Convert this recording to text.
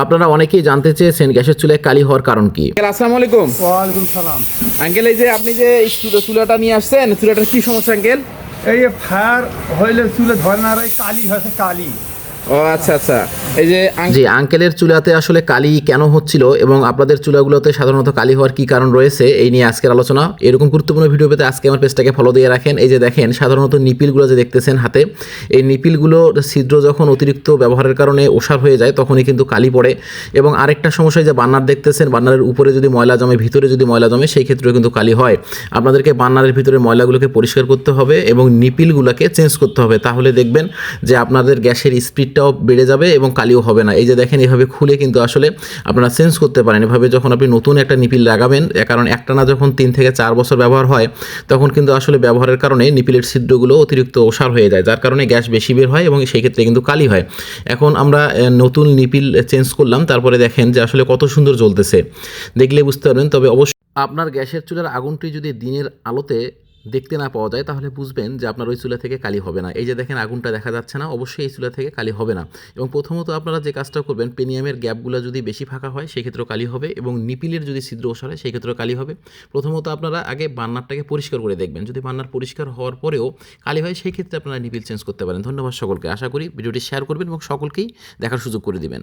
আপনারা অনেকেই জানতে চেয়েছেন গ্যাসের চুলায় কালি হওয়ার কারণ কি। আসসালামু আলাইকুম। ওয়ালাইকুম সালাম। আঙ্কেল, এই যে আপনি যে এই চুলাটা নিয়ে আসছেন, চুলাটার কি সমস্যা আঙ্কেল? এই ফায়ার হইলে চুলে ধরে না, এই কালি হয়েছে, কালি। ও আচ্ছা আচ্ছা। এই যে জি, আঙ্কেলের চুলাতে আসলে কালি কেন হচ্ছিল এবং আপনাদের চুলাগুলোতে সাধারণত কালি হওয়ার কি কারণ রয়েছে এই নিয়ে আজকের আলোচনা। এরকম গুরুত্বপূর্ণ ভিডিও পেতে আজকে আমার পেজটাকে ফলো দিয়ে রাখেন। এই যে দেখেন, সাধারণত নিপিলগুলো যে দেখতেছেন হাতে, এই নিপিলগুলোর ছিদ্র যখন অতিরিক্ত ব্যবহারের কারণে ওসার হয়ে যায় তখনই কিন্তু কালি পড়ে। এবং আরেকটা সমস্যা, যে বার্নার দেখতেছেন, বার্নারের উপরে যদি ময়লা জমে, ভিতরে যদি ময়লা জমে, সেই ক্ষেত্রেও কিন্তু কালি হয়। আপনাদেরকে বার্নারের ভিতরে ময়লাগুলোকে পরিষ্কার করতে হবে এবং নিপিলগুলোকে চেঞ্জ করতে হবে, তাহলে দেখবেন যে আপনাদের গ্যাসের স্পিডটাও বেড়ে যাবে এবং কালিও হবে না। এই যে দেখেন, এভাবে খুলে কিন্তু আসলে আপনারা চেঞ্জ করতে পারেন। এভাবে যখন আপনি নতুন একটা নিপিল লাগাবেন, কারণ একটানা যখন 3 থেকে 4 বছর ব্যবহার হয় তখন কিন্তু আসলে ব্যবহারের কারণে নিপিলের ছিদ্রগুলো অতিরিক্ত ওসার হয়ে যায়, যার কারণে গ্যাস বেশি বের হয় এবং সেই ক্ষেত্রে কিন্তু কালি হয়। এখন আমরা নতুন নিপিল চেঞ্জ করলাম, তারপরে দেখেন যে আসলে কত সুন্দর জ্বলতেছে, দেখলে বুঝতে পারবেন। তবে অবশ্যই আপনার গ্যাসের চুলার আগুনটি যদি দিনের আলোতে দেখতে না পাওয়া যায় তাহলে বুঝবেন যে আপনার ওই চুলা থেকে কালি হবে না। এই যে দেখেন, আগুনটা দেখা যাচ্ছে না, অবশ্যই এই চুলা থেকে কালি হবে না। এবং প্রথমত আপনারা যে কাজটা করবেন, পেনিয়ামের গ্যাপগুলো যদি বেশি ফাঁকা হয় সেক্ষেত্রেও কালি হবে, এবং নিপিলের যদি ছিদ্র ওসার হয় সেক্ষেত্রেও কালি হবে। প্রথমত আপনারা আগে বার্নারটাকে পরিষ্কার করে দেখবেন, যদি বার্নার পরিষ্কার হওয়ার পরেও কালি হয় সেই ক্ষেত্রে আপনারা নিপিল চেঞ্জ করতে পারেন। ধন্যবাদ সকলকে, আশা করি ভিডিওটি শেয়ার করবেন এবং সকলকেই দেখার সুযোগ করে দিবেন।